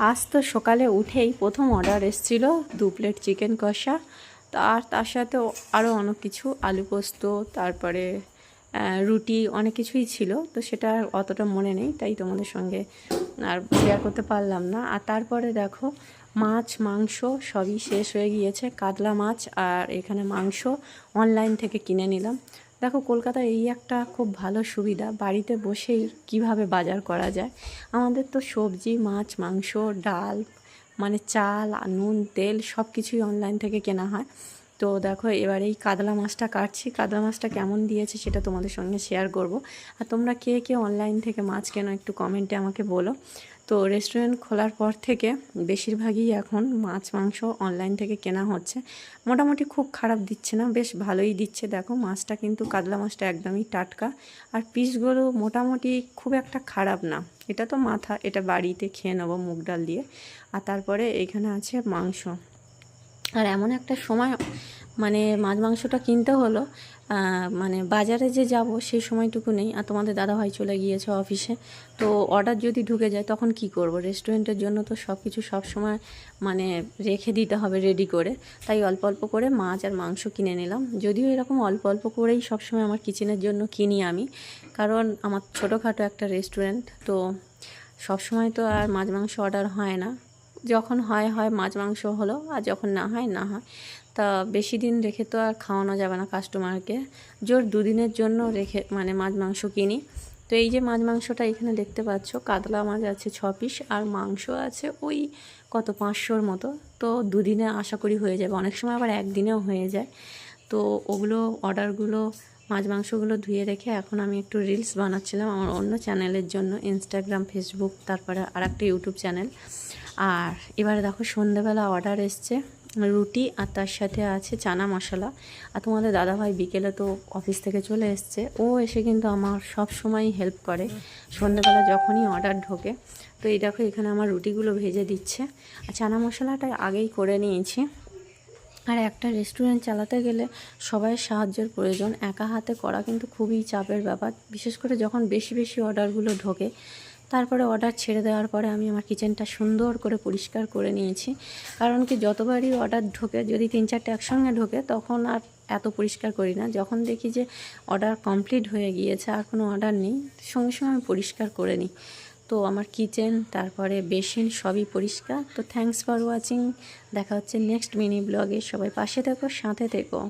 আজ তো সকালে উঠেই প্রথম অর্ডার এসেছিলো 2 প্লেট চিকেন কষা, তার সাথে আরও অনেক কিছু, আলু পোস্ত, তারপরে রুটি, অনেক কিছুই ছিল। তো সেটা অতটা মনে নেই, তাই তোমাদের সঙ্গে আর শেয়ার করতে পারলাম না। আর তারপরে দেখো মাছ মাংস সবই শেষ হয়ে গিয়েছে। কাতলা মাছ আর এখানে মাংস অনলাইন থেকে কিনে নিলাম। দেখো কলকাতায় এই একটা খুব ভালো সুবিধা, বাড়িতে বসেই কিভাবে বাজার করা যায়। আমাদের তো সবজি, মাছ, মাংস, ডাল, মানে চাল, নুন, তেল সব কিছুই অনলাইন থেকে কেনা হয়। তো দেখো এবার এই কাতলা মাছটা কাটছি। কাতলা মাছটা কেমন দিয়েছে সেটা তোমাদের সঙ্গে শেয়ার করব। আর তোমরা কে কে অনলাইন থেকে মাছ কেনো একটু কমেন্টে আমাকে বলো। তো রেস্টুরেন্ট খোলার পর থেকে বেশিরভাগই এখন মাছ মাংস অনলাইন থেকে কেনা হচ্ছে। মোটামুটি খুব খারাপ দিচ্ছে না, বেশ ভালোই দিচ্ছে। দেখো মাছটা কিন্তু, কাতলা মাছটা একদমই টাটকা, আর পিসগুলো মোটামুটি খুব একটা খারাপ না। এটা তো মাথা, এটা বাড়িতে খেয়ে নেবো মুগ ডাল দিয়ে। আর তারপরে এখানে আছে মাংস। আর এমন একটা সময় মানে মাছ মাংসটা কিনতে হলো, মানে বাজারে যে যাব সেই সময়টুকু নেই। আর তোমাদের দাদাভাই চলে গিয়েছে অফিসে। তো অর্ডার যদি ঢুকে যায় তখন কি করব? রেস্টুরেন্টের জন্য তো সব কিছু সবসময় মানে রেখে দিতে হবে রেডি করে। তাই অল্প অল্প করে মাছ আর মাংস কিনে নিলাম। যদিও এরকম অল্প অল্প করেই সবসময় আমার কিচেনের জন্য কিনি আমি, কারণ আমার ছোটোখাটো একটা রেস্টুরেন্ট। তো সবসময় তো আর মাছ মাংস অর্ডার হয় না। যখন হয় মাছ মাংস হলো, আর যখন না হয় না হয়। তা বেশি দিন রেখে তো আর খাওয়ানো যাবে না কাস্টমারকে। জোর 2 দিনের জন্য রেখে মানে মাছ মাংস কিনি। তো এই যে মাছ মাংসটা এখানে দেখতে পাচ্ছ, কাতলা মাছ আছে 6 পিস, আর মাংস আছে ওই কত 500-র মতো। তো 2 দিনে আশা করি হয়ে যাবে, অনেক সময় আবার একদিনেও হয়ে যায়। তো ওগুলো অর্ডারগুলো, মাছ মাংসগুলো ধুয়ে রেখে এখন আমি একটু রিলস বানাচ্ছিলাম আমার অন্য চ্যানেলের জন্য, ইনস্টাগ্রাম, ফেসবুক, তারপরে আর একটা ইউটিউব চ্যানেল। আর এবারে দেখো সন্ধ্যেবেলা অর্ডার এসছে রুটি, আর তার সাথে আছে চানা মশলা। আর তোমাদের দাদাভাই বিকেলে তো অফিস থেকে চলে এসছে, ও এসে কিন্তু আমার সব সময় হেল্প করে সন্ধ্যেবেলা যখনই অর্ডার ঢোকে। তো এই দেখো এখানে আমার রুটিগুলো ভেজে দিচ্ছে, আর চানা মশলাটা আগেই করে নিয়েছি। আর একটা রেস্টুরেন্ট চালাতে গেলে সবাই সাহায্যের প্রয়োজন, একা হাতে করা কিন্তু খুবই চাপের ব্যাপার, বিশেষ করে যখন বেশি বেশি অর্ডারগুলো ঢোকে। তারপরে অর্ডার ছেড়ে দেওয়ার পরে আমি আমার কিচেনটা সুন্দর করে পরিষ্কার করে নিয়েছি। কারণ কি, যতবারই অর্ডার ঢোকে, যদি 3-4টে একসঙ্গে ঢোকে তখন আর এত পরিষ্কার করি না। যখন দেখি যে অর্ডার কমপ্লিট হয়ে গিয়েছে, আর কোনো অর্ডার নেই, সঙ্গে সঙ্গে আমি পরিষ্কার করে নিই। তো আমার কিচেন, তারপরে বেসিন সবই পরিষ্কার। তো থ্যাঙ্কস ফর ওয়াচিং। দেখা হচ্ছে নেক্সট মিনি ব্লগে। সবাই পাশে থেকো, সাথে থেকো।